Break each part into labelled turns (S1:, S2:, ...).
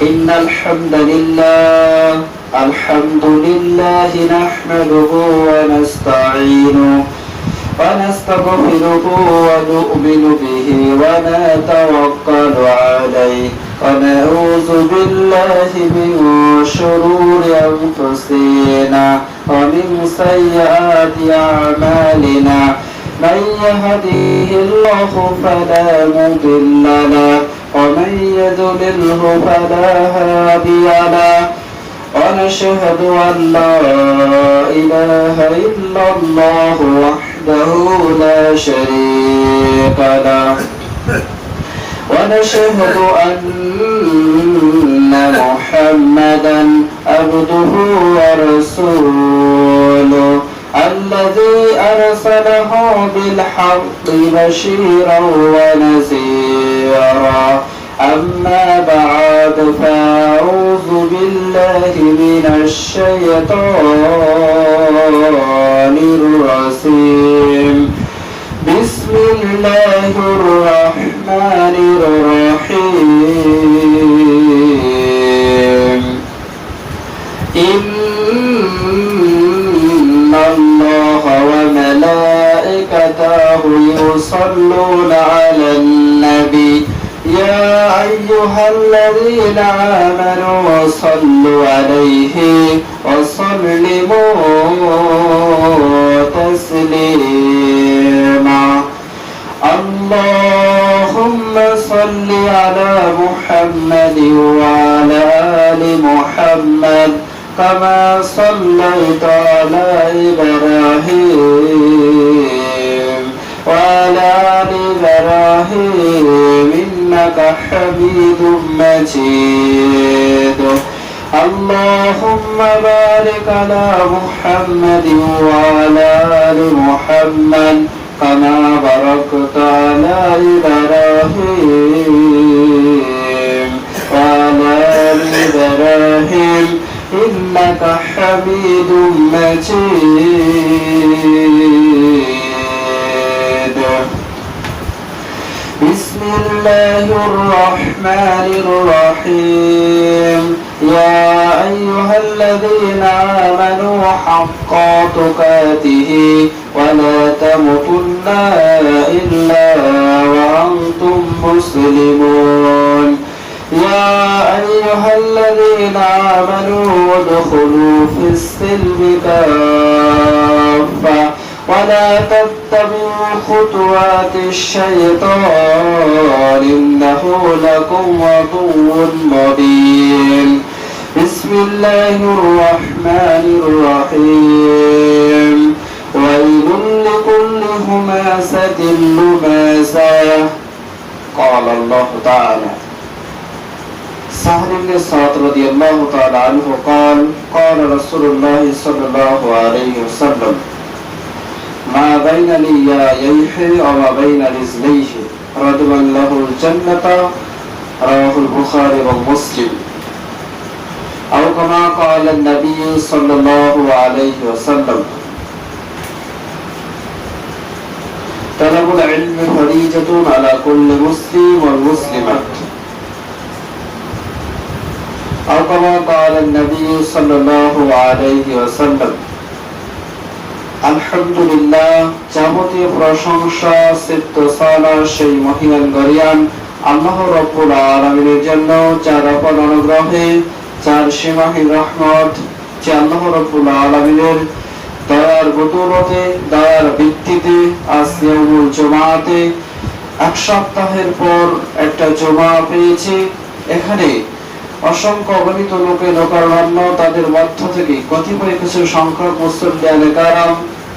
S1: إن الحمد لله نحمده ونستعينه ونستغفره ونؤمن به ونتوكل عليه ونعوذ بالله من شرور أنفسنا ومن سيئات أعمالنا من يهده الله فلا مضل له ومن يضلله فلا هادي له ونشهد أن لا إله إلا الله وحده لا شريك له ونشهد أن محمدا عبده ورسوله الذي أرسله بالحق بشيرا ونذيرا أما بعد فأعوذ بالله من الشيطان الرجيم بسم الله الرحمن الرحيم إن الله وملائكته يصلون على النبي يا أيها الذين آمنوا صلوا عليه وسلموا تسليما اللهم صل على محمد وعلى آل محمد كما صليت على إبراهيم وعلى آل إبراهيم إنك حميد مجيد اللهم بارك على محمد وعلى آل محمد كما باركت على إبراهيم وعلى آل إبراهيم إنك حميد مجيد بسم الله الرحمن الرحيم يا أيها الذين آمنوا حق تقاته ولا تموتن إلا وأنتم مسلمون يا أيها الذين آمنوا ادخلوا في السلم كافة ولا تتبعوا خطوات الشيطان إنه لكم عدو مبين بسم الله الرحمن الرحيم ويل لكل همزة لمزة قال الله تعالى سهل بن سعد رضي الله تعالى عنه قال قال رسول الله صلى الله عليه وسلم ما بين ليايه وما بين رجليه رجل له الجنة رواه البخاري ومسلم أو كما قال النبي صلى الله عليه وسلم طلب العلم فريضة على كل مسلم والمسلمة أو كما قال النبي صلى الله عليه وسلم আলহামদুলিল্লাহ যাবতীয় প্রশংসা সিফাত সেই মহিয়ান গরিয়ান আল্লাহ রাব্বুল আলামিনের জন্য যার অপার অনুগ্রহে যার সীমাহীন রহমত যে আল্লাহ রাব্বুল আলামিনের দয়ার বদৌলতে দয়ার ভিত্তিতে আজ ইয়াউমুল জুমাতে এক সপ্তাহের পর একটা জুমা পেয়েছি এখানে অসংখ্য অগণিত লোকারণ্য তাদের মধ্য থেকে কতিপয় কিছু সংখ্যক মুসলিম কারাম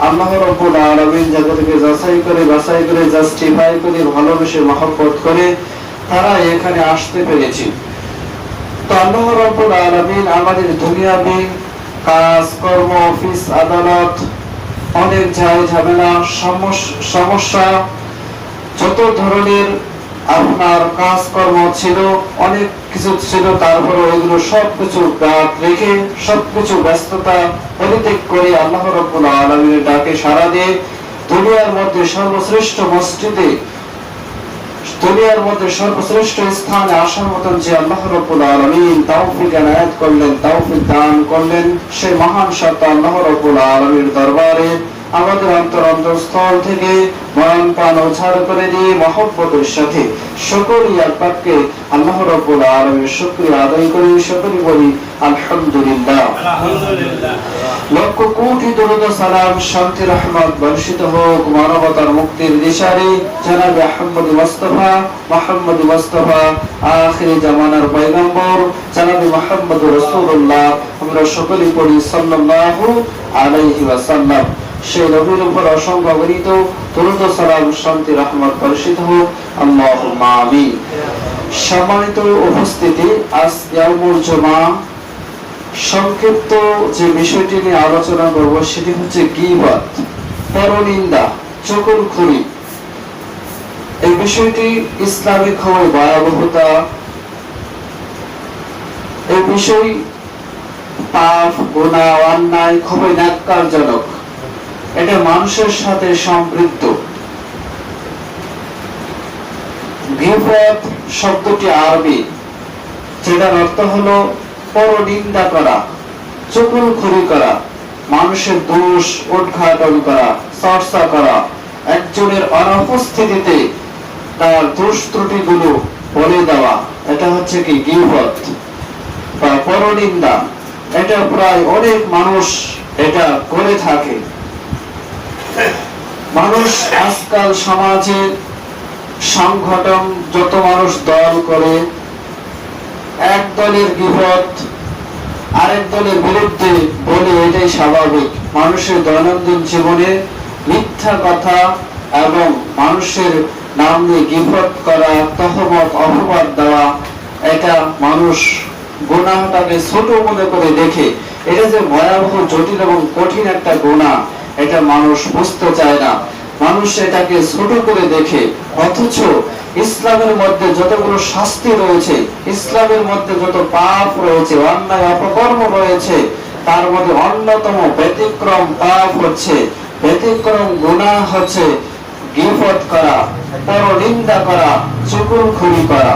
S1: আল্লাহ রাব্বুল আলামিন যাদেরকে যাচাই করে বাছাই করে জাস্টিফাই করে ভালোবেসে মহব্বত করে তারা এখানে আসতে পেরেছে তো আল্লাহ রাব্বুল আলামিন আমাদের দুনিয়াবি কাজ কর্ম অফিস আদালত অনেক ঝামেলা সমস্যা যত ধরনের আপনার কাজকর্ম ছিল অনেক কিছু ছিল তারপরে ওইগুলো সবকিছু বাদ রেখে সবকিছু ব্যস্ততা পরিত্যাগ করে আল্লাহ রাব্বুল আলামিনের ডাকে সাড়া দিয়ে দুনিয়ার মধ্যে সর্বশ্রেষ্ঠ মসজিদে দুনিয়ার মধ্যে সর্বশ্রেষ্ঠ স্থানে আসার মতন যে আল্লাহ রাব্বুল আলামিন তৌফিক এনায়েত করলেন, তৌফিক দান করলেন, সেই মহান সত্তা আল্লাহ রাব্বুল আলামিনের দরবারে আমাদের অন্তরস্থল থেকে মন প্রাণ উজাড় করে দিয়ে মহব্বতের সাথে শুকরিয়া পাককে আল্লাহ রাব্বুল আলামিনের শুকরিয়া আদায় করি, সকলে বলি আলহামদুলিল্লাহ। লক্ষ কোটি দরুদ সালাম শান্তি রহমত বর্ষিত হোক মানবতার মুক্তির দিশারি জনাবে মুহাম্মদ মুস্তাফা আখিরি জামানার পয়গম্বর জনাবে মুহাম্মদ রাসূলুল্লাহ। আমরা সকলে পড়ি সাল্লাল্লাহু আলাইহি ওয়াসাল্লাম। সেই নবীর উপর অসংখ্য অগণিত দরুদ সালাম শান্তি রহমত বর্ষিত হোক, আল্লাহুম্মা আমিন। সম্মানিত উপস্থিতি, আজ ইয়াউমুল জুমা সংক্ষিপ্ত যে বিষয়টি নিয়ে আলোচনা করব সেটি হচ্ছে গীবত, পরনিন্দা, চগলখড়ি। এই বিষয়টি ইসলামিক হওয়ার ভয়াবহতা, এই বিষয় পাপ, গুনাহ, অন্যায় খুবই ন্যাক্কারজনক। এটা মানুষের সাথে সম্পৃক্ত। গীবত শব্দটি আরবি, যেটার অর্থ হলো পরনিন্দা করা, চগলখড়ি করা, মানুষের দোষ উদ্ঘাটন করা, চর্চা করা, একজনের অনুপস্থিতিতে তার দোষ ত্রুটিগুলো বলে দেওয়া। এটা হচ্ছে কি গীবত বা পরনিন্দা। এটা প্রায় অনেক মানুষ এটা করে থাকে। মানুষ আজকাল সমাজে সংগঠন যত মানুষ দল করে, এক দলের গীবত আরেক দলের বিরুদ্ধে বলে, এটাই স্বাভাবিক। মানুষের দৈনন্দিন জীবনে মিথ্যা কথা এবং মানুষের নাম নিয়ে গীবত করা, তহমত অপবাদ দেওয়া, এটা মানুষ গুনাহটাকে ছোট মনে করে দেখে। এটা যে ভয়াবহ, জটিল এবং কঠিন একটা গুনাহ, এটা মানুষ বুঝতে চায় না। মানুষ এটাকে ছোট করে দেখে। অথচ ইসলামের মধ্যে যতগুলো শাস্তি রয়েছে, ইসলামের মধ্যে যত পাপ রয়েছে, অন্যায় অপকর্ম রয়েছে, তার মধ্যে অন্যতম ব্যতিক্রম পাপ হচ্ছে, ব্যতিক্রম গুনাহ হচ্ছে গীবত করা, পরনিন্দা করা, চগলখড়ি করা।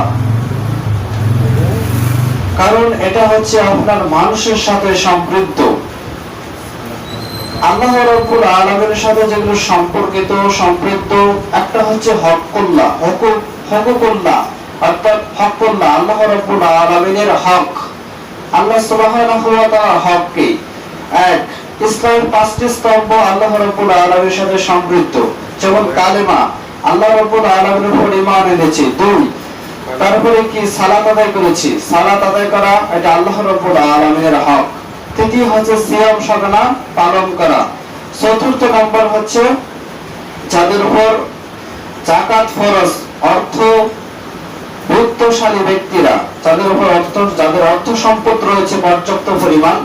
S1: কারণ এটা হচ্ছে আপনার মানুষের সাথে সম্পৃক্ত। আল্লাহ রাব্বুল আলামিনের সাথে যেগুলো সম্পৃক্ত, একটা হচ্ছে হকুল্লাহ, অর্থাৎ হকুল্লাহ, আল্লাহ রাব্বুল আলামিনের হক। আল্লাহ সুবহানাহু ওয়া তাআলার হক কি? এক, ইসলামের 5টি স্তম্ভ আল্লাহ রাব্বুল আলামিনের সাথে সম্পৃক্ত, যেমন কালেমা, আল্লাহ রাব্বুল আলামিনের উপর ঈমান এনেছি। 2, তারপরে কি সালাত আদায় করেছি, সালাত আদায় করা, এটা আল্লাহ রাব্বুল আলামিনের হক। 3 হচ্ছে সিয়াম সাধনা পালন করা। 4 নম্বর হচ্ছে যাদের উপর যাকাত ফরজ, অর্থ বিত্তশালী ব্যক্তিরা, যাদের অর্থ সম্পদ রয়েছে পর্যাপ্ত পরিমাণ,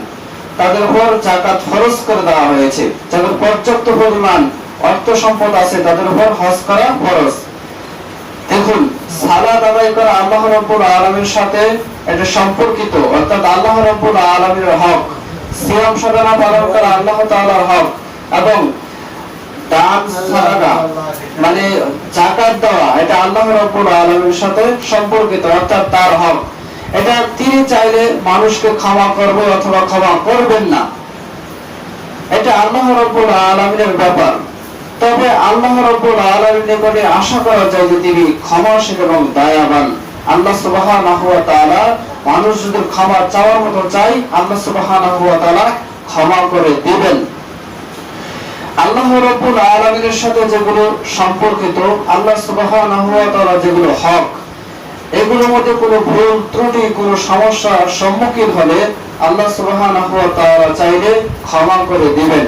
S1: তাদের উপর যাকাত ফরজ করে দেওয়া হয়েছে। যাদের পর্যাপ্ত পরিমাণ অর্থ সম্পদ আছে তাদের উপর হজ করা ফরজ। দেখুন, সালাত আদায় করা আল্লাহ রাব্বুল আলামিনের সাথে এটা সম্পর্কিত, অর্থাৎ আল্লাহ রাব্বুল আলামিনের হক। সিয়াম সাধনা পালন করা আল্লাহ তাআলার হক, এবং দান সাদাকা মানে যাকাত দেওয়া, এটা আল্লাহ রাব্বুল আলামিনের সাথে সম্পর্কিত, অর্থাৎ তার হক। এটা তিনি চাইলে মানুষকে ক্ষমা করবে অথবা ক্ষমা করবেন না, এটা আল্লাহ রাব্বুল আলামিনের ব্যাপার। তবে আল্লাহ রাব্বুল আলামিনের নিকটে আশা করা যায় যে তিনি ক্ষমাশীল এবং দয়াবান। আল্লাহ সুবহানাহু ওয়া তাআলা মানুষ যদি ক্ষমা চাওয়ার মতো চাই, আল্লাহ সুবহানাহু ওয়া তাআলা ক্ষমা করে দিবেন। আল্লাহ রাব্বুল আলামিনের সাথে যেগুলো সম্পর্কিত, আল্লাহ সুবহানাহু ওয়া তাআলা যেগুলো হক, এগুলোর মধ্যে কোনো ভুল ত্রুটি, কোনো সমস্যার সম্মুখীন হলে আল্লাহ সুবহানাহু ওয়া তাআলা চাইলে ক্ষমা করে দিবেন।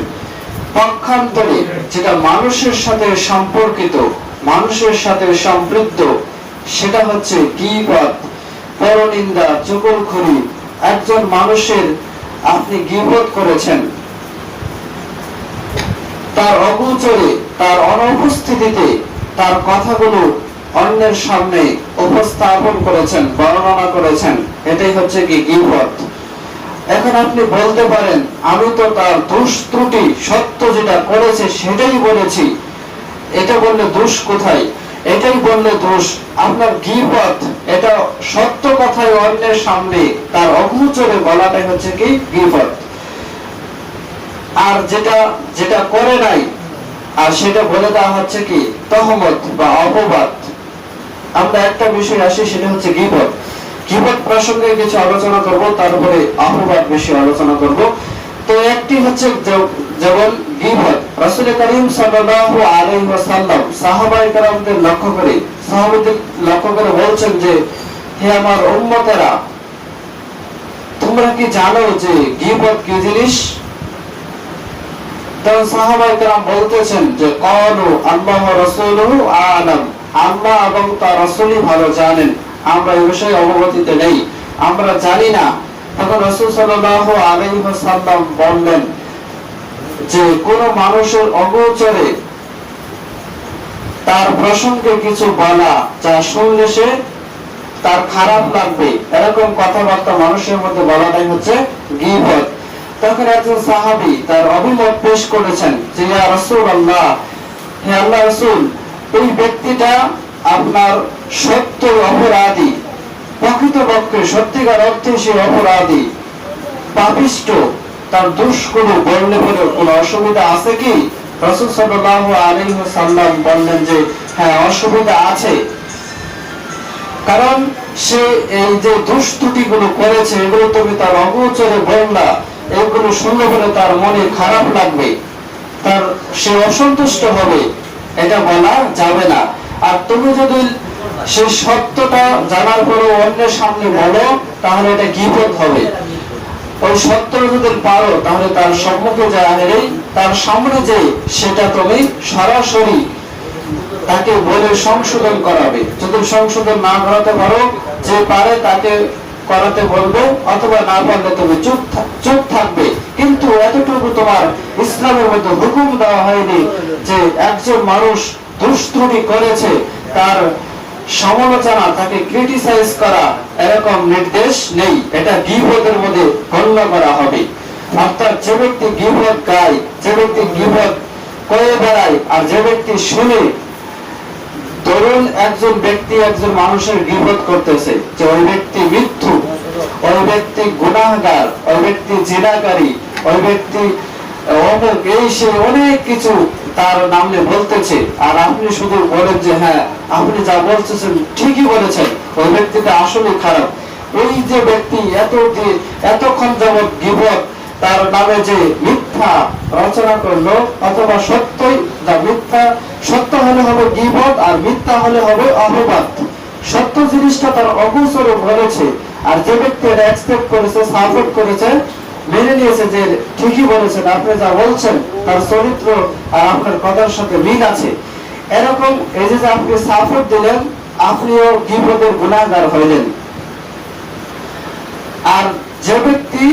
S1: পক্ষান্তরে যেটা মানুষের সাথে সম্পর্কিত, মানুষের সাথে সম্পৃক্ত, সেটা হচ্ছে গীবত, পরনিন্দা, চগলখড়ি। একজন মানুষের আপনি গীবত করেছেন, তার অগোচরে, তার অনুপস্থিতিতে তার কথাগুলো অন্যের সামনে উপস্থাপন করেছেন, বর্ণনা করেছেন, এটাই হচ্ছে কি গীবত। এখন আপনি বলতে পারেন, আমি তো তার দোষ ত্রুটি, সত্য যেটা করেছে সেটাই বলেছি, এটা বললে দোষ কোথায়? এটাই বললে দোষ। আপনার গীবত, এটা সত্য কথায় অন্যের সামনে তার অগোচরে বলাটাই হচ্ছে কি গীবত। আর যেটা যেটা করে নাই আর সেটা বলে দেওয়া হচ্ছে কি তহমত বা অপবাদ। আমরা একটা বিষয় আসি, সেটা হচ্ছে গীবত। গীবত প্রসঙ্গে কিছু আলোচনা করব, তারপরে অপবাদ বেশি আলোচনা করব। তো একটি হচ্ছে যেমন গীবত, রাসূল করিম সাল্লাল্লাহু আলাইহি ওয়াসাল্লাম সাহাবায়ে কেরামদের সাহাবাদের লক্ষ্য করে বলছেন যে, হে আমার উম্মতেরা, তোমরা কি জানো যে গীবত কি জিনিস? তখন সাহাবায়ে কেরাম বলতেছেন যে, ক্বালু আল্লাহু ওয়া রাসূলুহু আ'লাম, আল্লাহ এবং তার রাসূলই ভালো জানেন, আমরা এই বিষয়ে অবগতিতে নেই, আমরা জানি না। তখন রাসূল সাল্লাল্লাহু আলাইহি ওয়াসাল্লাম বললেন যে, কোন মানুষের অগোচরে তার প্রসঙ্গে কিছু বলা, যা শুনলে সে তার খারাপ লাগবে, এরকম কথাবার্তা মানুষের মধ্যে বলাটাই হচ্ছে গীবত। তখন একজন সাহাবী তার অভিমত পেশ করেছেন যে, ইয়া রাসূলুল্লাহ, হে আল্লাহর রাসূল, এই ব্যক্তিটা আপনার সত্য অপরাধী, প্রকৃতপক্ষে সত্যিকার অর্থে সে অপরাধী, পাপিষ্ঠ, তার দোষগুলো বললে পরে কোনো অসুবিধা আছে কি? রাসূল সাল্লাল্লাহু আলাইহি ওয়াসাল্লাম বললেন যে, হ্যাঁ, অসুবিধা আছে। কারণ সে এই যে দুষ্ত্রুটিগুলো করেছে, এগুলো তুমি তার অগোচরে বললা, এগুলো শুনলে পরে তার মনে খারাপ লাগবে, সে অসন্তুষ্ট হবে, এটা বলা যাবে না। আর তুমি যদি সেই সত্যটা জানার পরে অন্যের সামনে বলো, তাহলে এটা গীবত হবে। ওই সত্য যদি পারো, তাহলে তার সম্মুখে যায়, তার সামনে যে সেটা তুমি সরাসরি তাকে বলে সংশোধন করাবে। যদি সংশোধন না করাতে পারো, যে পারে তাকে করাতে বলবে, অথবা না পারলে তুমি চুপ থাকবে। কিন্তু এতটুকু তোমার ইসলামের মধ্যে হুকুম দেওয়া হয়নি যে একজন মানুষ দুষ্ত্রুটি করেছে, তার সমালোচনা, তাকে ক্রিটিসাইজ করা, এরকম নির্দেশ নেই। এটা গীবতের মধ্যে গণ্য করা হবে। অর্থাৎ যে ব্যক্তি গীবত গায়, যে ব্যক্তি গীবত করে বেড়ায়, আর যে ব্যক্তি শুনে, ধরুন একজন ব্যক্তি একজন মানুষের গীবত করতেছে, যে ওই ব্যক্তি মিথ্যুক, ওই ব্যক্তি গুনাহগার, ওই ব্যক্তি জিনাকারী, ওই ব্যক্তি অমুক, এই সে অনেক কিছু তার নামে বলতেছে, আর আপনি শুধু বলেন যে হ্যাঁ, আপনি যা বলতেছেন ঠিকই বলেছেন, ওই ব্যক্তিটা আসলে খারাপ। এই যে ব্যক্তি এতক্ষণ যাবৎ গীবত তার নামে যে মিথ্যা রচনা করলো, অথবা সত্যই, যা মিথ্যা সত্য হলে হবে গীবত, আর মিথ্যা হলে হবে অপবাদ। সত্য জিনিসটা তার অগোচরে বলেছে, আর যে ব্যক্তি এটা অ্যাকসেপ্ট করেছে, সাপোর্ট করেছে, মেনে নিয়েছে যে ঠিকই বলেছেন, আপনি যা বলছেন তার চরিত্র আর আপনার কথার সাথে মিল আছে, এরকম এই যে আপনি সাপোর্ট দিলেন, আপনিও গীবতের গুনাহগার হইলেন। আর যে ব্যক্তি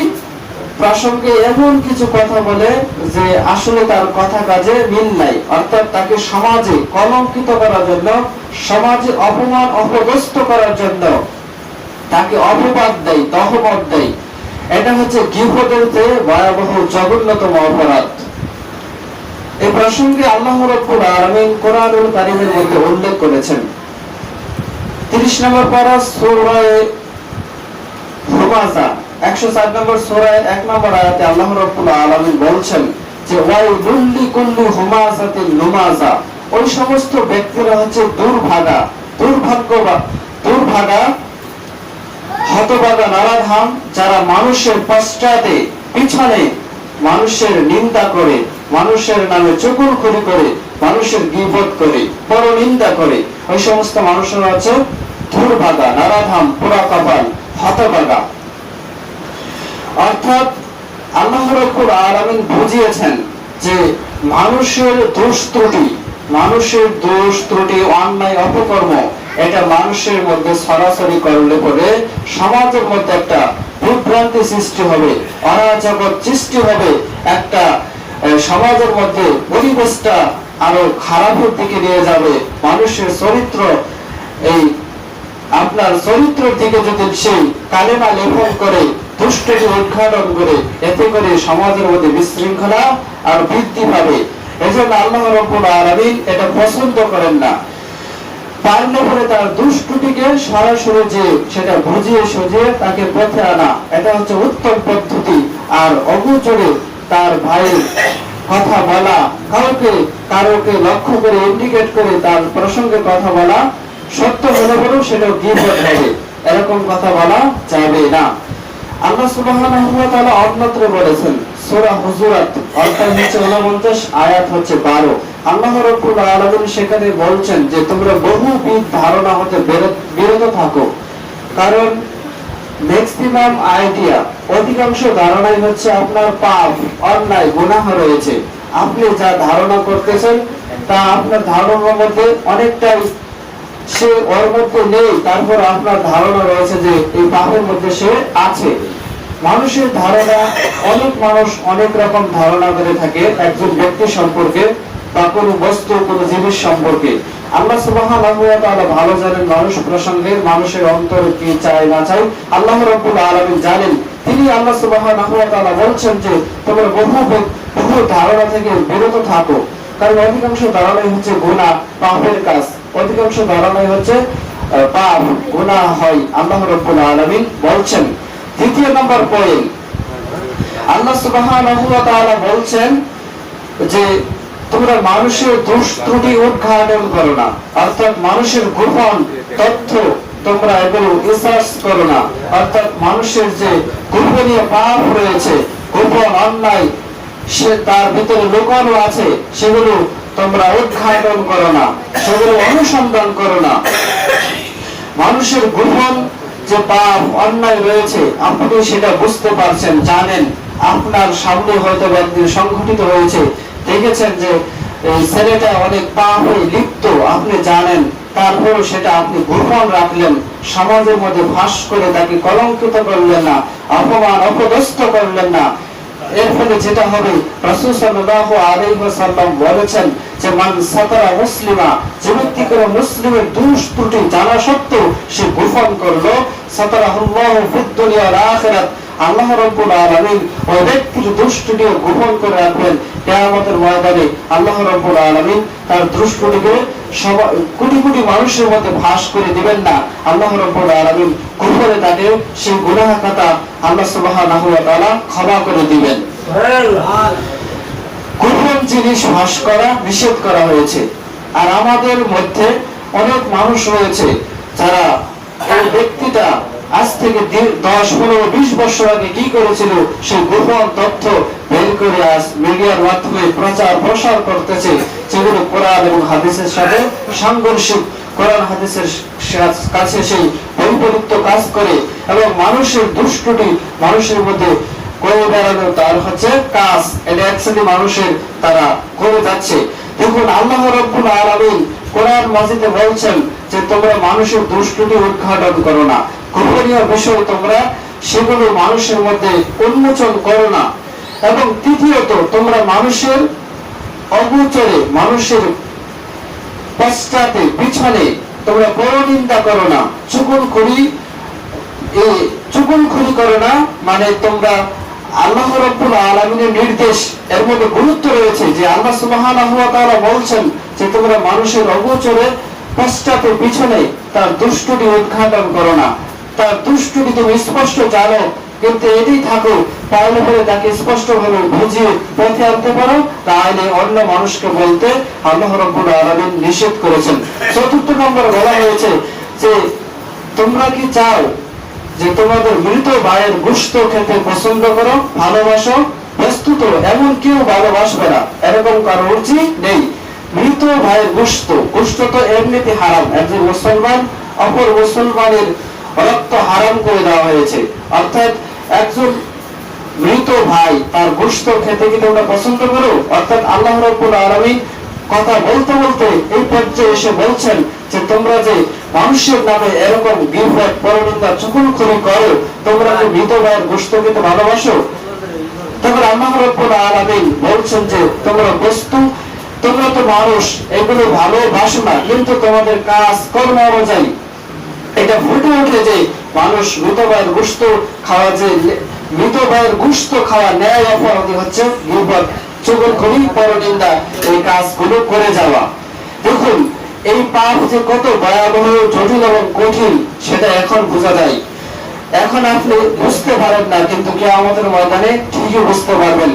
S1: প্রসঙ্গে এমন কিছু কথা বলে যে আসলে তার কথা কাজে মিল নাই, অর্থাৎ তাকে সমাজে কলঙ্কিত করার জন্য, সমাজে অপমান অপদস্থ করার জন্য তাকে অপবাদ দেয়, তহমত দেয়, এটা হচ্ছে গীবতের চেয়ে ভয়াবহ জঘন্যতম অপরাধ। এই প্রসঙ্গে আল্লাহ রাব্বুল আলামিন কোরআনুল কারীমের মধ্যে উল্লেখ করেছেন। 30 নম্বর পারা সূরা হুমাযা 104 নম্বর সূরায় 1 নম্বর আয়াতে আল্লাহ রাব্বুল আলামিন বলছেন যে, ওয়াইলুল লিকুল্লি হুমাযাতিন লুমাযা, ওই সমস্ত ব্যক্তিরা হচ্ছে দুর্ভাগা, হতভাগা, নারাধাম, যারা মানুষের পশ্চাতে, পিছনে মানুষের নিন্দা করে, মানুষের নামে চুগলখড়ি করে, মানুষের গীবত করে, পরনিন্দা করে, ওই সমস্ত মানুষেরা হচ্ছে দুর্ভাগা, নারাধাম, পোড়া কপাল, হতভাগা। অর্থাৎ আল্লাহ রাব্বুল আলামিন বুঝিয়েছেন যে মানুষের দোষ ত্রুটি, অন্যায় অপকর্ম, এটা মানুষের মধ্যে সরাসরি করলে পরে সমাজের মধ্যে একটা বিভ্রান্তি সৃষ্টি হবে, অরাজকতা সৃষ্টি হবে, একটা সমাজের মধ্যে পরিবেশটা আরো খারাপের দিকে নিয়ে যাবে। মানুষের চরিত্র, এই আপনার চরিত্রের দিকে যদি সেই কালেমা লেপন করে, দুষ্টটি উদ্ঘাটন করে, এতে করে সমাজের মধ্যে বিশৃঙ্খলা আর বৃদ্ধি পাবে। এজন্য আল্লাহ রাব্বুল আলামিন এটা পছন্দ করেন না। পারলে পরে তার দুষ্টুটিকে সরাসরি যে সেটা বুঝিয়ে সুঝিয়ে তাকে পথে আনা, এটা হচ্ছে উত্তম পদ্ধতি। আর অগোচরে তার ভাইয়ের কথা বলা, কারোকে লক্ষ্য করে ইন্ডিকেট করে তার প্রসঙ্গে কথা বলা, সত্য হলে পরেও সেটা গীবত হবে, এরকম কথা বলা যাবে না। আল্লাহ সুবহানাহু ওয়া তাআলা অন্যত্র বলেছেন সূরা হুজুরাত অধ্যায় 49 আয়াত হচ্ছে 12, আল্লাহ রাব্বুল আলামিন সেখানে বলছেন যে তোমরা বহুবিধ ধারণা হতে বিরত থাকো, কারণ ম্যাক্সিমাম আইডিয়া, অধিকাংশ ধারণাই হচ্ছে আপনার পাপ, অন্যায়, গুনাহ রয়েছে। আপনি যা ধারণা করতেছেন তা আপনার ধারণার মধ্যে অনেকটাই সে ওর মধ্যে নেই, তারপর আপনার ধারণা রয়েছে যে এই পাপের মধ্যে সে আছে। মানুষের ধারণা, অনেক মানুষ অনেক রকম ধারণা করে থাকে একজন ব্যক্তি সম্পর্কে বা কোনো বস্তু, কোনো জিনিস সম্পর্কে। আল্লাহ সুবহানাহু ওয়া তাআলা ভালো জানেন মানুষ প্রসঙ্গে, মানুষের অন্তর কি চায় না চায় আল্লাহ রাব্বুল আলামিন জানেন। তিনি আল্লাহ সুবহানাহু ওয়া তাআলা বলছেন যে তোমরা বহু ধারণা থেকে বিরত থাকো, কারণ অধিকাংশ ধারণাই হচ্ছে গুনাহ, পাপের কাজ। অধিকাংশ ধারণাই হচ্ছে পাপ, গুনাহ হয়, আল্লাহ রাব্বুল আলামিন বলছেন। দ্বিতীয় নম্বর পয়েন্ট, আল্লাহ সুবহানাহু ওয়া তাআলা বলছেন যে তোমরা মানুষের দোষ ত্রুটি উদ্ঘাটন করো না, অর্থাৎ মানুষের গোপন তথ্য তোমরা এগুলো রিসার্চ করো না, অর্থাৎ মানুষের যে গোপনীয় পাপ রয়েছে, গোপন অন্যায় সে তার ভিতরে লুকানো আছে, সেগুলো তোমরা উদ্ঘাটন করো না, সেগুলো অনুসন্ধান করো না। মানুষের গোপন যে পাপ অন্যায় রয়েছে আপনি সেটা বুঝতে পারছেন, জানেন, আপনার সামনে হয়তো একদিন সংঘটিত হয়েছে, দেখেছেন যে ছেলেটা অনেক পাপে লিপ্ত, আপনি জানেন, তারপরও সেটা আপনি গোপন রাখলেন, সমাজের মধ্যে ফাঁস করে তাকে কলঙ্কিত করলেন না, অপমান অপদস্থ করলেন না। এর ফলে যেটা হবে, রাসূল সাল্লাল্লাহু আলাইহি ওয়াসাল্লাম বলেছেন যে মান সাতারা মুসলিমা, যে ব্যক্তি কোনো মুসলিমের দোষ ত্রুটি জানা সত্ত্বেও সে গোপন করলো, সাতারাহুল্লাহু ফিদ দুনিয়া ওয়াল আখিরাত, আল্লাহ রাব্বুল আলামিন ওই ব্যক্তির দোষ ত্রুটিও গোপন করে রাখবেন। কিয়ামতের ময়দানে আল্লাহ রাব্বুল আলামিন তার দোষ ত্রুটিকে কোটি কোটি মানুষের মধ্যে ফাঁস করে দিবেন না, আল্লাহ রাব্বুল আলামিন গোপনে তাকে সেই গুনাহ খাতা আল্লাহ সুবহানাহু ওয়া তাআলা ক্ষমা করে দিবেন। গোপন জিনিস ফাঁস করা নিষেধ করা হয়েছে। আর আমাদের মধ্যে অনেক মানুষ রয়েছে যারা এই ব্যক্তিটা আজ থেকে 10, 15, 20 বছর আগে কি করেছিল সেই গোপন তথ্য বের করে আজ মিডিয়ার মাধ্যমে প্রচার প্রসার করতেছে, যেগুলো কোরআন এবং হাদিসের সাথে সাংঘর্ষিক, কোরআন হাদিসের কাছে সেই বৈপরীত্য কাজ করে এবং মানুষের দুষ্টুটি মানুষের মধ্যে করে বেড়ানো তার হচ্ছে কাজ, এটা অ্যাকচুয়ালি মানুষের তারা করে যাচ্ছে। দেখুন আল্লাহ রাব্বুল আলামিন কোরআন মাজিদে বলছেন যে তোমরা মানুষের দুষ্টুটি উদ্ঘাটন করো না, গোপনীয় বিষয় তোমরা সেগুলো মানুষের মধ্যে উন্মোচন করো না। এবং তৃতীয়ত, তোমরা মানুষের অগোচরে, মানুষের পশ্চাতে, পিছনে তোমরা পরনিন্দা করো না, চুগলখড়ি করো না। মানে তোমরা আল্লাহ রাব্বুল আলামিনের নির্দেশ, এর মধ্যে গুরুত্ব রয়েছে যে আল্লাহ সুবহানাহু ওয়া তাআলা বলছেন যে তোমরা মানুষের অগোচরে, পশ্চাতে, পিছনে তার দুষ্টুটি উদ্ঘাটন করো না। তার দুষ্টুটি তুমি স্পষ্ট জানো, কিন্তু এটাই থাকো, তাহলে পরে তাকে স্পষ্ট ভাবে বুঝিয়ে পথে আনতে পারো, তাহলে অন্য মানুষকে বলতে আল্লাহ রাব্বুল আলামিন নিষেধ করেছেন। চতুর্থ নম্বর বলা হয়েছে যে তোমরা কি চাও যে তোমাদের মৃত ভাইয়ের গোশত খেতে পছন্দ করো, ভালোবাসো? বস্তুত এমন কেউ ভালোবাসবে না, এরকম কারো রুচি নেই। মৃত ভাইয়ের গোশত তো এমনিতে হারাম, একজন মুসলমান অপর মুসলমানের রক্ত হারাম করে দেওয়া হয়েছে, অর্থাৎ একজন মৃত ভাই তার গোশত খেতে কি তোমরা পছন্দ করো? অর্থাৎ আল্লাহ রাব্বুল আলামিন কথা বলতে বলতে এই পর্যায়ে এসে বলছেন যে তোমরা যে মানুষের নামে এরকম গীবত, পরনিন্দা, চুগলখড়ি করো, তোমরা কি মৃত ভাইয়ের গোশত খেতে ভালোবাসো? তখন আল্লাহ রাব্বুল আলামিন বলছেন যে তোমরা বস্তু, তোমরা তো মানুষ, এগুলো ভালোবাসো না, কিন্তু তোমাদের কাজ কর্ম অনুযায়ী এটা ফুটে ওঠে যে মানুষ মৃত ভাইয়ের গোশত খাওয়া, যে মৃত ভাইয়ের গোশত খাওয়া ন্যায় অপরাধী হচ্ছে গীবত, চুগলখড়ি, পরনিন্দা, এই কাজগুলো করে যাওয়া। দেখুন এই পাপ যে কত ভয়াবহ, জটিল এবং কঠিন সেটা এখন বোঝা যায়। এখন আপনি বুঝতে পারেন না, কিন্তু কিয়ামতের ময়দানে ঠিকই বুঝতে পারবেন।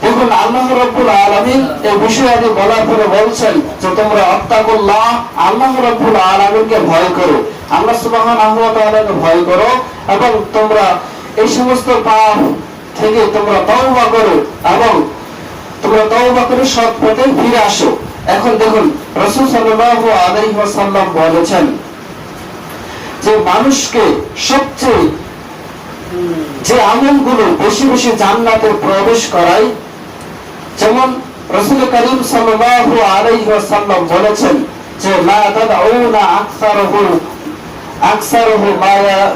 S1: দেখুন, আল্লাহ রাব্বুল আলামিন এই বিষয়াদি বলার পরে বলছেন যে তোমরা আত্তাকুল্লাহ, আল্লাহ রাব্বুল আলামিনকে ভয় করো, আল্লাহ সুবহানাহু ওয়া তাআলাকে ভয় করো, এবং তোমরা এই সমস্ত পাপ থেকে তোমরা তওবা করো, এবং তোমরা তওবা করে সৎ পথে ফিরে আসো। এখন দেখুন, রাসূল সাল্লাল্লাহু আলাইহি ওয়াসাল্লাম বলেছেন যে মানুষকে সবচেয়ে যে আমলগুলো বেশি বেশি জান্নাতে প্রবেশ করায়, যেমন রাসূল করিম সাল্লাল্লাহু আলাইহি ওয়াসাল্লাম বলেছেন যে লা তাদউনা আকসারুহু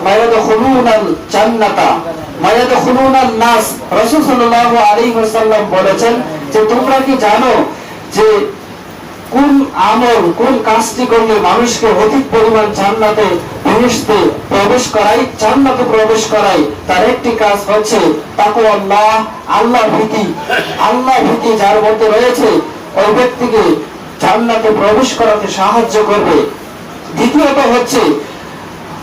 S1: মা ইয়াদখুলুনাল জান্নাতা মা ইয়াদখুলুনান নাস। রাসূল সাল্লাল্লাহু আলাইহি ওয়াসাল্লাম বলেছেন যে তোমরা কি জানো যে কোন আমল, কোন কাজটি করলে মানুষকে অধিক পরিমাণ জান্নাতে প্রবেশ করায়, জান্নাতে প্রবেশ করায়? তার একটি কাজ হচ্ছে তাকওয়াল্লাহ, আল্লাহ ভীতি। আল্লাহ ভীতি যার মধ্যে রয়েছে ওই ব্যক্তিকে জান্নাতে প্রবেশ করাতে সাহায্য করবে। দ্বিতীয়ত হচ্ছে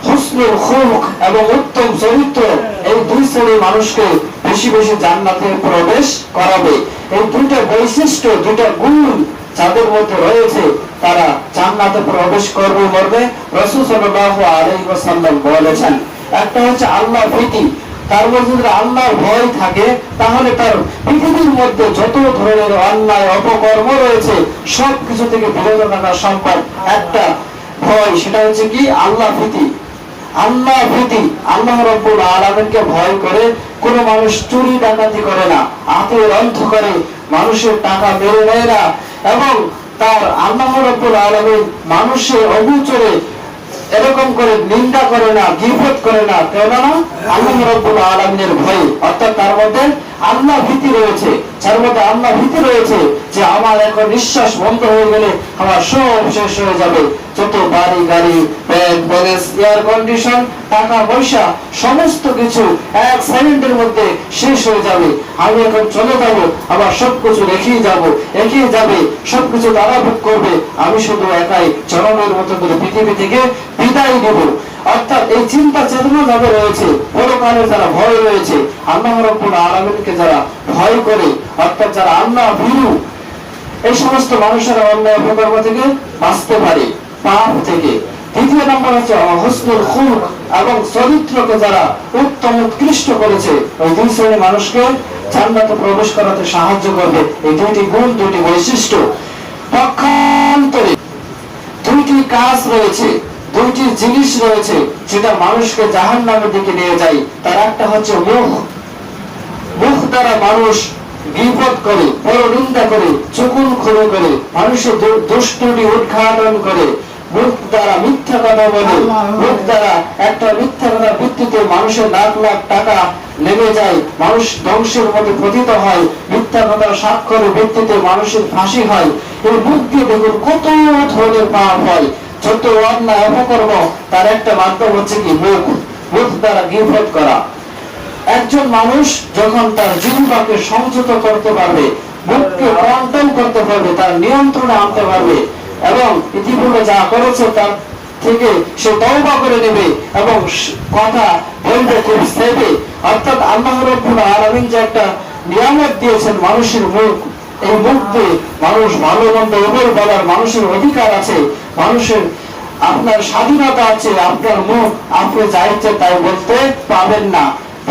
S1: হুসনুল খুলক এবং উত্তম চরিত্র। এই দুই শ্রেণীর মানুষকে বেশি বেশি জান্নাতে প্রবেশ করাবে। এই দুইটা বৈশিষ্ট্য, দুইটা গুণ যাদের মধ্যে রয়েছে তারা জান্নাতে প্রবেশ করবে মরবে। রাসূল সাল্লাল্লাহু আলাইহি ওয়াসাল্লাম বলেছেন একটা হচ্ছে আল্লাহ ভীতি। তার মধ্যে যদি আল্লাহর ভয় থাকে তাহলে তার পৃথিবীর মধ্যে যত ধরনের অন্যায় অপকর্ম রয়েছে সব কিছু থেকে বিরত থাকা সম্ভব। একটা ভয়, সেটা হচ্ছে কি আল্লাহ ভীতি। আল্লাহ ভীতি, আল্লাহ রাব্বুল আলামিনকে ভয় করে কোন মানুষ চুরি ডাকাতি করে না, আত্মীয় অন্ধ করে মানুষের টাকা মেরে নেয় না, এবং তার আল্লাহ রাব্বুল আলামিন মানুষের অগোচরে এরকম করে নিন্দা করে না, গীবত করে না। কেননা আল্লাহ রাব্বুল আলামিনের ভয়, অর্থাৎ তার মধ্যে আল্লাহ ভীতি রয়েছে। যার মধ্যে আল্লাহ ভীতি রয়েছে যে আমার এখন নিঃশ্বাস বন্ধ হয়ে গেলে আমার সব শেষ হয়ে যাবে, যত বাড়ি গাড়ি, ব্যাংক ব্যালেন্স, এয়ার কন্ডিশন, টাকা পয়সা সমস্ত কিছু এক সেকেন্ডের মধ্যে শেষ হয়ে যাবে। আমি এখন চলে যাব, আবার সবকিছু রেখেই যাবে, সবকিছু তারা ভোগ করবে, আমি শুধু একাই জনমের মতো করে পৃথিবী থেকে বিদায় নেব। অর্থাৎ এই চিন্তা চেতনা যাদের রয়েছে, পরকালের যারা ভয় রয়েছে, আল্লাহ রাব্বুল আলামিনকে যারা ভয় করে, অর্থাৎ যারা আল্লাহ ভীরু, এই সমস্ত মানুষেরা অন্যায় অপকর্ম থেকে বাঁচতে পারে, পাপ থেকে। দ্বিতীয় নম্বর হচ্ছে হুসনুল খুলক এবং চরিত্রকে যারা উত্তম উৎকৃষ্ট করেছে, ওই দুই শ্রেণীর মানুষকে জান্নাতে প্রবেশ করাতে সাহায্য করবে। এই দুইটি গুণ, দুইটি বৈশিষ্ট্য। পক্ষান্তরে দুইটি কাজ রয়েছে, দুইটি জিনিস রয়েছে যেটা মানুষকে জাহান্নামের দিকে নিয়ে যায়। তার একটা হচ্ছে মুখ। মুখ দ্বারা মানুষ গীবত করে, পরনিন্দা করে, চুগলখড়ি করে, মানুষের দুষ্টুমি উদ্ঘাটন করে, মুখ দ্বারা মিথ্যা কথা বলে, মুখ দ্বারা একটা মিথ্যা কথার ভিত্তিতে মানুষের লাখ লাখ টাকা নেমে যায়, মানুষ ধ্বংসের মধ্যে পতিত হয়, মিথ্যা কথার স্বাক্ষরের ভিত্তিতে মানুষের ফাঁসি হয়। এই মুখ দিয়ে দেখুন কত ধরনের পাপ হয়, যত অন্যায় অপকর্ম, তার একটা মাধ্যম হচ্ছে কি মুখ। মুখ দ্বারা গীবত করা। একজন মানুষ যখন তার জিহ্বাকে সংযত করতে পারবে, মুখকে কন্ট্রোল করতে পারবে, তার নিয়ন্ত্রণে আনতে পারবে, এবং ইতিপূর্বে যা করেছে তার থেকে সে তওবা করে নেবে এবং কথা বলবে খুব সেভে। অর্থাৎ আল্লাহ রাব্বুল আলামিন যে একটা নিয়ামত দিয়েছেন মানুষের মুখ, এই মুখ দিয়ে মানুষ ভালো মন্দ উভয় বলার মানুষের অধিকার আছে, মানুষের আপনার স্বাধীনতা আছে। আপনার মুখ আপনি যা ইচ্ছে তাই বলতে পাবেন না,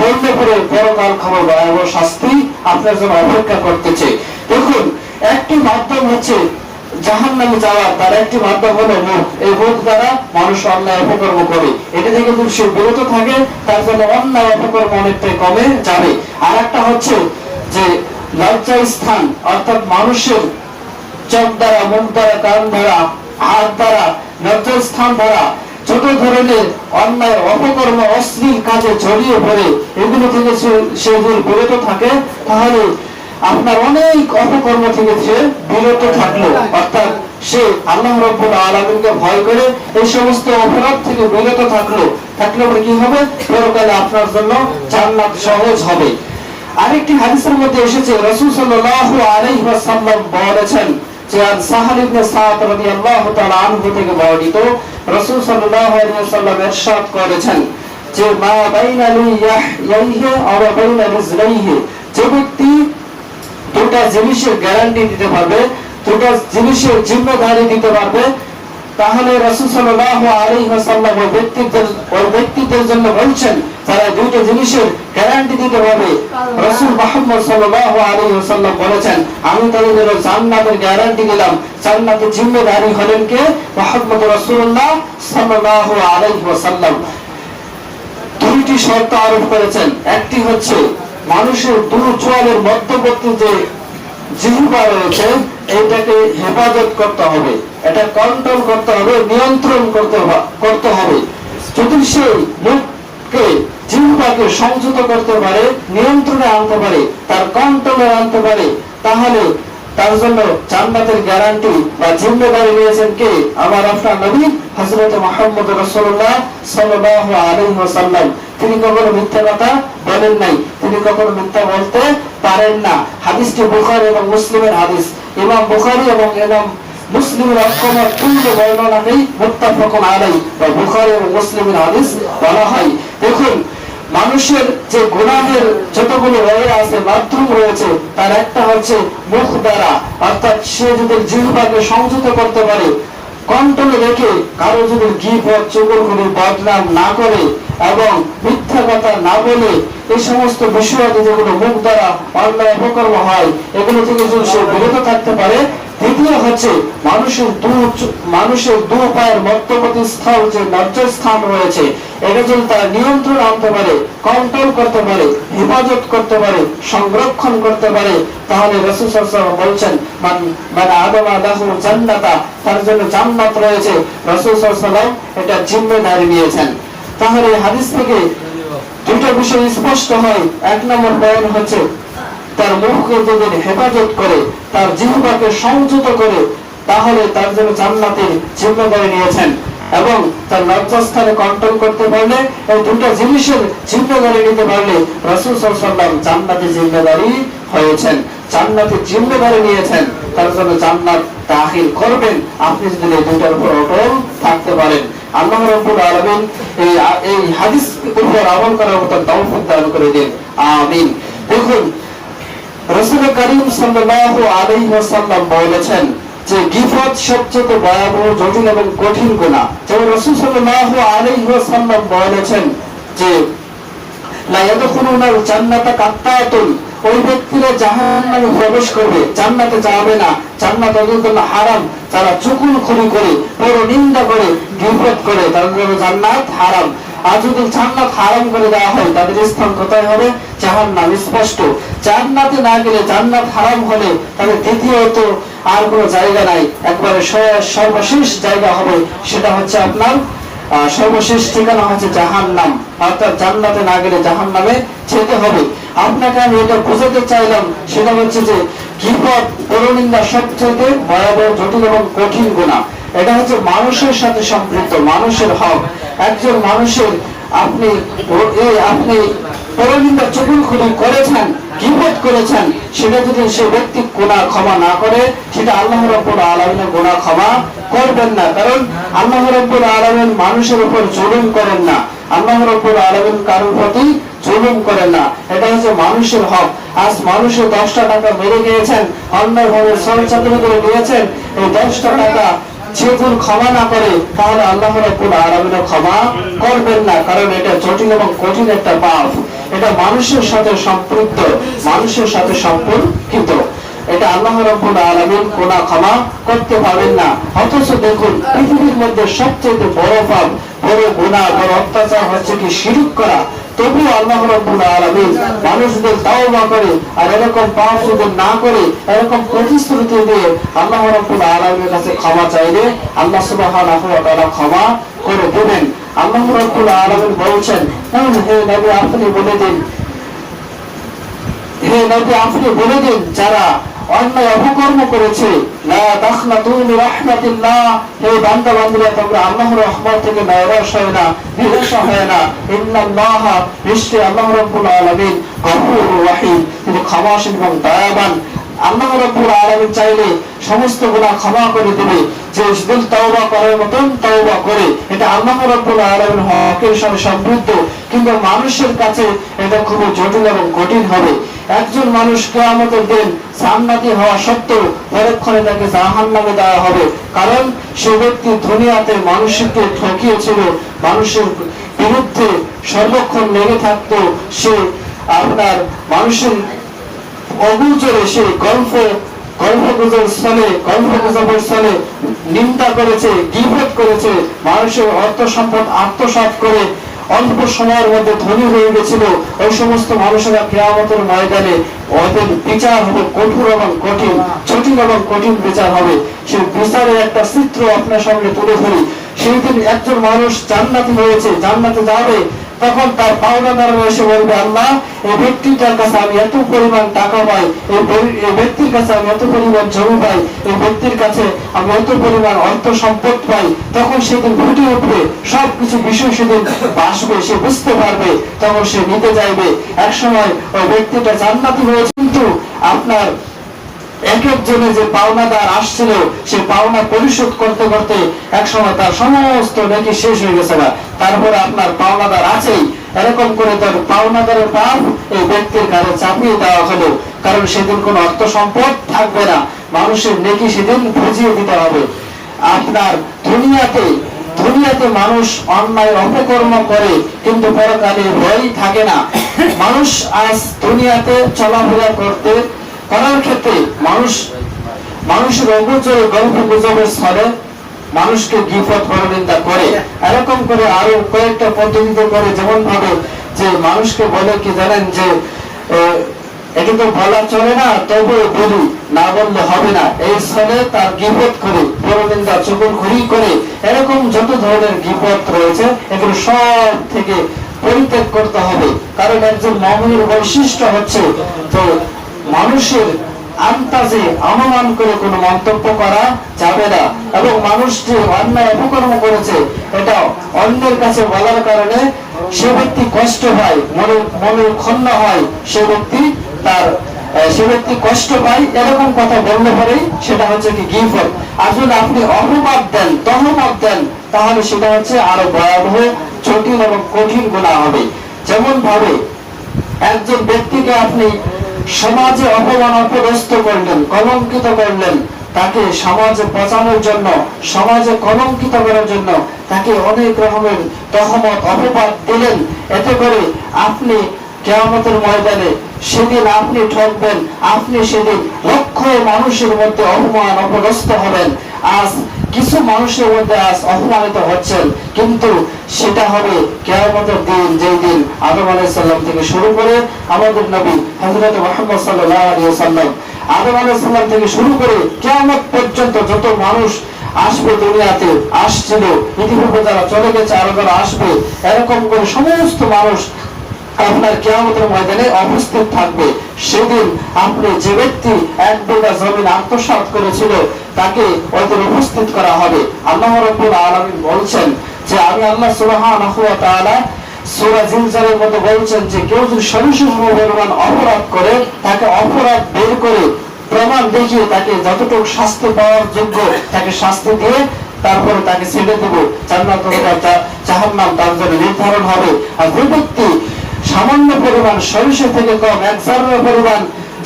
S1: বলতে পারে পরকাল খবর ভয়াবহ শাস্তি আপনার জন্য অপেক্ষা করতেছে। দেখুন, একটি মাধ্যম হচ্ছে জাহান্নামে যাওয়ার, তার একটি মাধ্যম হলো মুখ। এই মুখ দ্বারা মানুষ অন্যায় অপকর্ম করে, এটা থেকে যদি সে বিরত থাকে তার জন্য অন্যায় অপকর্ম অনেকটাই কমে যাবে। আর একটা হচ্ছে যে লজ্জা স্থান, অর্থাৎ মানুষের চোখ দ্বারা, মুখ দ্বারা, কান দ্বারা, হাত দ্বারা, লজ্জা স্থান দ্বারা যত ধরনের অন্যায় অপকর্ম, অশ্লীল কাজে জড়িয়ে পড়ে, এগুলো থেকে সে যদি বিরত থাকে তাহলে আপনার অনেক অপকর্ম থেকে সে বিরত থাকলো। অর্থাৎ সে আল্লাহ রাব্বুল আলামিনকে ভয় করে এই সমস্ত অপরাধ থেকে বিরত থাকলে কি হবে? পরকালে আপনার জন্য জান্নাত সহজ হবে। আরেকটি হাদিসের মধ্যে এসেছে রাসূল সাল্লাল্লাহু আলাইহি ওয়াসাল্লাম বলেছেন যে সাহাল ইবনে সাদ রাদিয়াল্লাহু তাআলা আনহু থেকে বর্ণিত রাসূল সাল্লাল্লাহু আলাইহি ওয়াসাল্লাম ইরশাদ করেছেন যে মা বাইনা লিয়াইহি আও বাইনা রিজলাইহি, যে ব্যক্তি দুটো জিনিসের গ্যারান্টি দিতে পারবে, দুটো জিনিসের জিম্মেদারি দিতে পারবে, তাহলে রাসূল সাল্লাল্লাহু আলাইহি ওয়াসাল্লাম ওই ব্যক্তিদের জন্য বলছেন যারা দুটো জিনিসের গ্যারান্টি দিতে পারবে। রাসূল মুহাম্মদ সাল্লাল্লাহু আলাইহি ওয়াসাল্লাম বলেছেন আমি তাদের জান্নাতের গ্যারান্টি দিলাম। জান্নাতের জিম্মেদারি হলেন কে? মুহাম্মদ রাসূলুল্লাহ সাল্লাল্লাহু আলাইহি ওয়াসাল্লাম। দুইটি শর্ত আরোপ করেছেন। একটি হচ্ছে মানুষের দুই চোয়ালের মধ্যবর্তী যে জিহ্বা রয়েছে এটাকে হেফাজত করতে হবে, এটা কন্ট্রোল করতে হবে, নিয়ন্ত্রণ করতে হবে। যদি সেই মুখকে জিহ্বাকে সংযত করতে পারে, নিয়ন্ত্রণে আনতে পারে, তার কন্ট্রোলে আনতে পারে, তাহলে তার জন্য জান্নাতের গ্যারান্টি বা জিম্মেদারি নিয়েছেন কে? আমার আপনার নবী হযরত মুহাম্মদ রাসূলুল্লাহ সাল্লাল্লাহু আলাইহি ওয়াসাল্লাম। তিনি কখনো মিথ্যা কথা বলেন নাই, তিনি কখনো মিথ্যা বলতে পারেন না। হাদিসটি বুখারী এবং মুসলিমের হাদিস। ইমাম বুখারী এবং ইমাম মুসলিমের অক্ষমত পূর্ণ বর্ণনাকেই মুত্তাফাকুন আলাইহি বা বুখারী এবং মুসলিমের হাদিস বলা হয়। দেখুন, মানুষের যে গুনাহের যতগুলো ওয়ে আছে, মাধ্যম রয়েছে, তার একটা হচ্ছে মুখ দ্বারা, অর্থাৎ সে যদি জিহ্বাকে সংযত করতে পারে, কন্ট্রোলে রেখে কারো যদি গীবত, চুগলখড়ি, বদনাম না করে এবং মিথ্যা কথা না বলে, এই সমস্ত বিষয় যেগুলো মুখ দ্বারা অন্যায় অপকর্ম হয় এগুলো থেকে যদি সে বিরত থাকতে পারে। দ্বিতীয় হচ্ছে মানুষের দু পায়ের মধ্যবর্তী স্থল যে লজ্জার স্থান রয়েছে এটা যদি তারা নিয়ন্ত্রণ আনতে পারে, কন্ট্রোল করতে পারে, হেফাজত করতে পারে, সংরক্ষণ করতে পারে, তাহলে রাসূল সাল্লাল্লাহু আলাইহি ওয়াসাল্লাম বলছেন মান আদামা লাহু জান্নাতা, তার জন্য জান্নাত রয়েছে। রাসূল সাল্লাল্লাহু আলাইহি ওয়াসাল্লাম এটা জিম্মেদারি নিয়েছেন। তাহলে হাদিস থেকে দুটো বিষয় স্পষ্ট হয়। এক নম্বর বয়ান হচ্ছে তার মুখকে যদি হেফাজত করে, তার জিহ্বাকে সংযত করে, তাহলে তার জন্য জান্নাতের জিম্মেদারি নিয়েছেন। এবং তার লজ্জাস্থানে কন্ট্রোল করতে পারলে, এই দুটো জিনিসের জিম্মেদারি নিতে পারলে রাসূল সাল্লাল্লাহু আলাইহি ওয়াসাল্লাম জান্নাতের জিম্মেদারি হয়েছেন, জান্নাতের জিম্মেদারি নিয়েছেন। তার জন্য জান্নাত দাখিল করবেন আপনি যদি এই দুটার উপর অটল থাকতে পারেন। আল্লাহ রাব্বুল আলামিন এই হাদিস উপর আমল করার মতো তৌফিক দান করে দিন, আমিন। দেখুন, রাসূল করিম সাল্লাল্লাহু আলাইহি ওয়াসাল্লাম বলেছেন যে গীবত সবচেয়ে ভয়াবহ, জটিল এবং কঠিন গুনাহ। যেমন রাসূল সাল্লাল্লাহু আলাইহি ওয়াসাল্লাম বলেছেন যে লা ইয়াদখুলুনাল জান্নাতা কাত্তাতুন, ওই ব্যক্তিরা জাহান্নামে প্রবেশ করবে, জান্নাতে যাবে না। জান্নাত ওদের জন্য হারাম। যারা চুগলখড়ি করে, পরনিন্দা করে, গীবত করে, তাদের জন্য জান্নাত হারাম। আর যদি জান্নাত হারাম করে দেওয়া হয় তাদের স্থান কোথায় হবে? জাহান্নাম। স্পষ্ট। জান্নাতে না গেলে, জান্নাত হারাম হলে তাদের দ্বিতীয়ত আর কোনো জায়গা নাই, একবারে সর্বশেষ জায়গা হবে সেটা হচ্ছে আপনার সর্বশেষ ঠিকানা হচ্ছে জাহান্নাম। অর্থাৎ জান্নাতে না গেলে জাহান্নামে যেতে হবে। আপনাকে আমি এটা বোঝাতে চাইলাম সেটা হচ্ছে যে গীবত, পরনিন্দা সবচেয়ে ভয়াবহ, জটিল এবং কঠিন গুনাহ। এটা হচ্ছে মানুষের সাথে সম্পৃক্ত, মানুষের হক। একজন মানুষের আপনি পরনিন্দা, চুগলখড়ি করেছেন, গীবত করেছেন, সেটা যদি সে ব্যক্তি গুনাহ ক্ষমা না করে, সেটা আল্লাহ রাব্বুল আলামিন গুনাহ ক্ষমা করবেন না। কারণ আল্লাহ রাব্বুল আলামিন মানুষের উপর জুলুম করেন না, আল্লাহ রাব্বুল আলামিন কারোর প্রতি জুলুম করেন না। এটা হচ্ছে মানুষের হক। আজ মানুষের 10টা টাকা মেরে গিয়েছেন, অন্যায়ভাবে সরচাতুরি করে নিয়েছেন, এই 10টা টাকা যদি ক্ষমা না করে তাহলে আল্লাহ রাব্বুল আলামিন ক্ষমা করবেন না। কারণ এটা জটিল এবং কঠিন একটা পাপ, এটা মানুষের সাথে সম্পৃক্ত, মানুষের সাথে সম্পর্কিত। এটা আল্লাহ রাব্বুল আলামিন গুনাহ ক্ষমা করতে পারবেন না। অথচ দেখুন, পৃথিবীর মধ্যে সবচেয়ে বড় পাপ, বড় গুনাহ, বড় অত্যাচার হচ্ছে কি শিরক করা। তবুও আল্লাহ রাব্বুল আলামিন মানুষদের তাওবা করে আর এরকম পাপ যদি না করে, এরকম প্রতিশ্রুতি দিয়ে আল্লাহ রাব্বুল আলামিনের কাছে ক্ষমা চাইলে আল্লাহ সুবহানাহু ওয়া তাআলা ক্ষমা করে দেবেন। আল্লাহ রাব্বুল আলামিন বলছেন, হে নবী আপনি বলে দিন, হে নবী আপনি বলে দিন যারা অন্যায় অপকর্ম করেছে, লা তাখনাতু মির রাহমাতিল্লাহ, হে বান্দা বান্দীরা তোমরা আল্লাহর রহমত থেকে নৈরাশ হয় না, নিরাশ হয় না। ইন্নাল্লাহা, নিশ্চয় আল্লাহ রাব্বুল আলামিন গফুরুর রহিম, তিনি ক্ষমাশীল এবং দয়াবান। আল্লাহ রাব্বুল আলামিন চাইলে সমস্ত গুনাহ ক্ষমা করে দেবে, যে দিল তওবা করার মতন তওবা করে। এটা আল্লাহ রাব্বুল আলামিন হকের সাথে সম্পৃক্ত, কিন্তু মানুষের কাছে এটা খুব জটিল এবং কঠিন হবে। একজন মানুষ কিয়ামতের দিন জান্নাতি হওয়া সত্ত্বেও পরক্ষণে তাকে জাহান্নামে দেওয়া হবে, কারণ সে ব্যক্তি দুনিয়াতে মানুষকে ঠকিয়েছিল, মানুষের বিরুদ্ধে সর্বক্ষণ লেগে থাকতো। সে আপনার মানুষের অগুজরে সে গল্পগুজবের স্থলে নিন্দা করেছে, গীবত করেছে, মানুষের অর্থ সম্পদ আত্মসাৎ করে অল্প সময়ের মধ্যে ধনী হয়ে গেছিল। ওই সমস্ত মানুষেরা কিয়ামতের ময়দানে ওদের বিচার হবে কঠোর এবং কঠিন, জটিল এবং কঠিন বিচার হবে। সেই বিচারের একটা চিত্র আপনার সামনে তুলে ধরি। সেই দিন একজন মানুষ জান্নাতি হয়েছে, জান্নাতে যাবে, তখন তার পাওনাদাররা এসে বলবে, আল্লাহ এই ব্যক্তিটার কাছে আমি এত পরিমাণ টাকা পাই, এই ব্যক্তির কাছে আমি এত পরিমাণ জমি পাই, এই ব্যক্তির কাছে আমি এত পরিমাণ অর্থ সম্পদ পাই। তখন সেদিন ফুটে উঠবে, সবকিছু বিষয় সেদিন আসবে, সে বুঝতে পারবে, তখন সে নিতে চাইবে। এক সময় ওই ব্যক্তিটা জান্নাতি হয়েছে, কিন্তু আপনার এক একজনে যে পাওনাদার আসছিল, সে পাওনা পরিশোধ করতে করতে এক সময় তার সমস্ত নেকি শেষ হয়ে গেছে না, তারপরে আপনার পাওনাদার আছেই, এরকম করে তার পাওনাদারের পাপ এই ব্যক্তির কাছে চাপিয়ে দেওয়া হলো। কারণ সেদিন কোন অর্থ সম্পদ থাকবে না, মানুষের নেকি সেদিন বুঝিয়ে দিতে হবে। আপনার দুনিয়াতে মানুষ অন্যায় অপকর্ম করে, কিন্তু পরকালে ভয় থাকে না। মানুষ আজ দুনিয়াতে চলাফেরা করার ক্ষেত্রে মানুষের অগোচরে গল্প গুজবের স্থলে মানুষকে গিবত পরনিন্দা করে, এরকম করে আরো কয়েকটা পদ্ধতিতে করে। যেমন ভাবে যে মানুষকে বলে কি জানেন, যে এটা তো বলা চলে না, তবু বলি, না বললে হবে না, এই স্থলে তার গিবত করে, পরনিন্দা চুগলখড়ি করে, এরকম যত ধরনের গিবত রয়েছে এগুলো সব থেকে পরিত্যাগ করতে হবে। কারণ একজন মুমিনের বৈশিষ্ট্য হচ্ছে তো মানুষের আন্তাজে অনুমান করে কোনো মন্তব্য করা যাবে না, এবং মানুষ যে অন্যায় অপকর্ম করেছে এটা অন্যের কাছে বলার কারণে সে ব্যক্তি কষ্ট পায়, মনে ক্ষুণ্ণ হয়, সে ব্যক্তি কষ্ট পায়, এরকম কথা বললে পরেই সেটা হচ্ছে কি গীবত। আর যদি আপনি অপবাদ দেন, তহমত দেন, তাহলে সেটা হচ্ছে আরো ভয়াবহ, জটিল এবং কঠিন গুনাহ হবে। যেমন ভাবে একজন ব্যক্তিকে আপনি সমাজে অপমান অপদস্থ করলেন, কলঙ্কিত করলেন, তাকে সমাজে পচানোর জন্য, সমাজে কলঙ্কিত করার জন্য তাকে অনেক রকমের তহমত অপবাদ দিলেন। এতে করে আপনি কিয়ামতের ময়দানে সেদিন আপনি ঠকবেন, আপনি সেদিন লক্ষ মানুষের মধ্যে অপমান অপদস্থ হবেন। আজ কিছু মানুষের মধ্যে আজ অপমানিত হচ্ছেন, কিন্তু সেটা হবে কিয়ামতের দিন, যেই দিন আদম আলাইহিস সালাম থেকে শুরু করে আমাদের নবী হযরত মুহাম্মদ সাল্লাল্লাহু আলাইহি ওয়াসাল্লাম, আদম আলাইহিস সালাম থেকে শুরু করে কিয়ামত পর্যন্ত যত মানুষ আসবে, দুনিয়াতে আসছিল, ইতিপূর্বে যারা চলে গেছে আরো যারা আসবে, এরকম করে সমস্ত মানুষ আপনার কিয়ামতের ময়দানে উপস্থিত থাকবে। সেদিন আপনি যে ব্যক্তি এক বিঘা জমি আত্মসাৎ করেছিল তাকে ওদের উপস্থিত করা হবে। আল্লাহ রাব্বুল আলামিন বলছেন যে আমি আল্লাহ সুবহানাহু ওয়া তাআলা সূরা জিলজালের মধ্যে বলছেন যে কেউ যদি সরিষম পরিমাণ অপরাধ করে, তাকে অপরাধ বের করে প্রমাণ দেখিয়ে তাকে যতটুকু শাস্তি পাওয়ার যোগ্য তাকে শাস্তি দিয়ে তারপরে তাকে ছেড়ে দেব, জান্নাত অথবা জাহান্নাম তার জন্য নির্ধারণ হবে। আর যে ব্যক্তি সামান্য পরিমাণ সরিষা থেকে কম এক জাররা পরিমাণ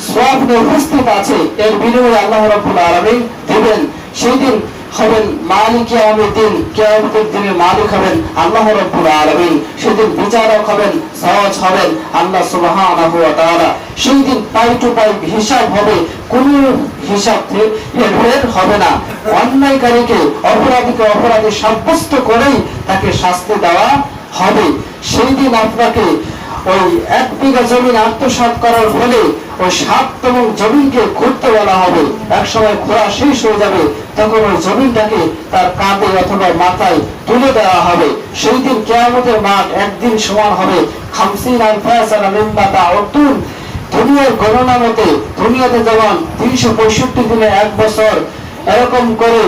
S1: সওয়াব নিয়ে উপস্থিত আছে, এর বিনিময়ে আল্লাহ রাব্বুল আলামিন দিবেন। সেই দিন হবেন মালিক ইয়াউমিদ্দিন, কিয়ামতের দিনে মালিক হবেন আল্লাহ রাব্বুল আলামিন। সেদিন বিচারক হবেন, জজ হবেন আল্লাহ সুবহানাহু ওয়া তাআলা। সেই দিন পাই টু পাই হিসাব হবে, কোন হিসাব হেরফের হবে না। অন্যায়কারীকে অপরাধীকে অপরাধী সাব্যস্ত করেই তাকে শাস্তি দেওয়া হবে। সেই দিন আপনাকে ওই এক বিঘা জমিন আত্মসাৎ করার ফলে ওই ৭তম জমিনকে খুঁড়তে বলা হবে। এক সময় খোঁড়া শেষ হয়ে যাবে, তখন ওই জমিনটাকে তার কাঁধে অথবা মাথায় তুলে দেওয়া হবে। সেই দিন কিয়ামতের মাঠ একদিন সমান হবে ৫০,০০০ সানা মিম্মা তাউদ্দুন। দুনিয়ার গণনা মতে দুনিয়াতে যেমন ৩৬৫ দিনে এক বছর, এরকম করে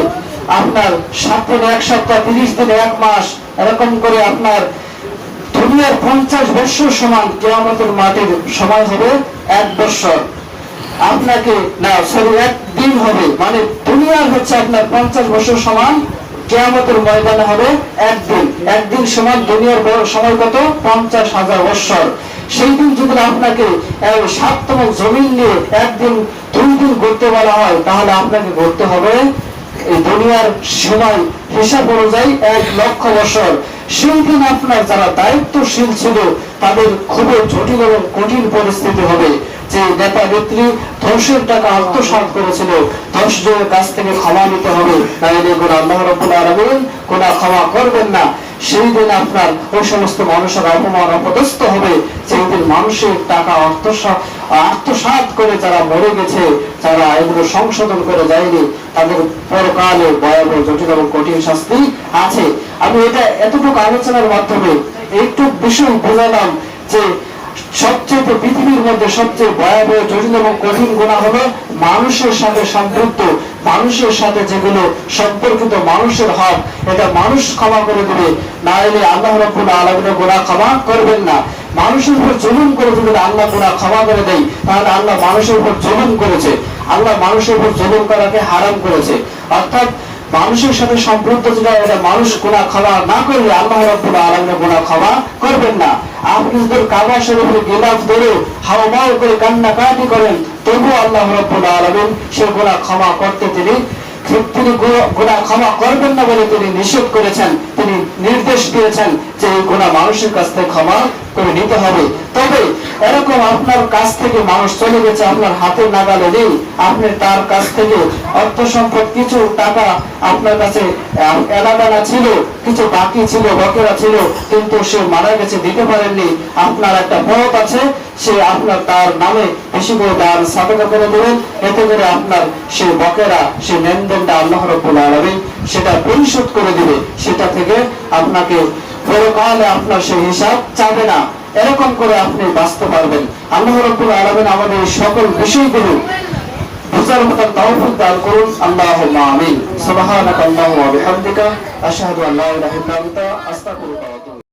S1: আপনার ৭ দিনে এক সপ্তাহ, ৩০ দিনে এক মাস, এরকম করে আপনার দুনিয়ার ৫০ বছর সমান কিয়ামতের মাঠের সময় হবে ১ বছর। আপনাকে না সরি একদিন হবে, মানে দুনিয়ার হচ্ছে আপনার 50 বছর সমান, কিয়ামতের ময়দানে হবে একদিন। একদিন সমান দুনিয়ার সময় কত? 50,000 বছর। সেই দিন যদি আপনাকে 7তম জমিন নিয়ে একদিন 2 দিন ঘুরতে বলা হয়, তাহলে আপনাকে ঘুরতে হবে এই দুনিয়ার সময় হিসাব অনুযায়ী 1,00,000 বছর। সেই দিন আপনার যারা দায়িত্বশীল ছিল তাদের খুবই জটিল এবং কঠিন পরিস্থিতি হবে। যে নেতা নেত্রী ধ্বংসের টাকা আত্মসাৎ করেছিল, ধ্বংসের কাছ থেকে ক্ষমা নিতে হবে, তাহলে আল্লাহ রাব্বুল আলামিন কোনো ক্ষমা করবেন না। সেই দিন আপনার ওই সমস্ত মানুষের অপমান অপদস্থ হবে। সেই দিন মানুষের টাকা আত্মসাৎ করে যারা মরে গেছে, যারা এগুলো সংশোধন করে যায়নি, তাদের পরকালে ভয়াবহ জটিল এবং কঠিন শাস্তি আছে। আমি এটা এতটুকু আলোচনার মাধ্যমে একটু বিষয় বোঝালাম যে সবচেয়ে পৃথিবীর মধ্যে সবচেয়ে ভয়াবহ জটিল এবং কঠিন গুনাহ হলো মানুষের সাথে সম্পৃক্ত, মানুষের সাথে যেগুলো সম্পর্কিত মানুষের হক, এটা মানুষ ক্ষমা করে দেবে, না হলে আল্লাহ রাব্বুল আলামিন গুনাহ ক্ষমা করবেন না। মানুষের উপর জুলুম করে যদি আল্লাহ গুনাহ ক্ষমা করে দেয়, তাহলে আল্লাহ মানুষের উপর জুলুম করেছে, আল্লাহ মানুষের উপর জুলুম করাকে হারাম করেছে। অর্থাৎ মানুষের সাথে সম্পৃক্ত যেটা, এটা মানুষ গুনাহ ক্ষমা না করলে আল্লাহ রাব্বুল আলামিন গুনাহ ক্ষমা করবেন না। আপনি যদি কাবা শরীফের গিলাফ ধরে হাওমাও করে কান্নাকাটি করেন, তবু আল্লাহ রাব্বুল আলামিন সে গুনাহ ক্ষমা করতে তিনি গুনাহ ক্ষমা করবেন না বলে তিনি নিষেধ করেছেন, তিনি নির্দেশ দিয়েছেন যে এই গুনাহ মানুষের কাছ থেকে ক্ষমা করে নিতে হবে। তবে এরকম আপনার কাছ থেকে মানুষ চলে গেছে, আপনার হাতের নাগালে নেই, আপনি তার কাছ থেকে অর্থ সম্পদ কিছু টাকা আপনার কাছে এলাকানা ছিল, কিছু বাকি ছিল, বকেরা ছিল, কিন্তু সে মারা গেছে, দিতে পারেননি। আপনার একটা পথ আছে, সে আপনার তার নামে বেশি করে দান সাদকা করে দেবেন, এতে করে আপনার সে বকেরা, সে লেনদেনটা আল্লাহ রাব্বুল আলামিন সেটা পরিশোধ করে দিবে, সেটা থেকে আপনাকে পরকালে আপনার সেই হিসাব চাবে না। এরকম করে আপনি বাঁচতে পারবেন। আল্লাহ রাব্বুল আলামিন আমাদের এই সকল বিষয়গুলো বুঝার মতো তৌফিক দান করুন। আল্লাহুম্মা আমিন। সুবহানাকা আল্লাহুম্মা ওয়া বিহামদিকা আশহাদু আল্লা ইলাহা ইল্লা আনতা আস্তাগফিরুকা ওয়া আতুবু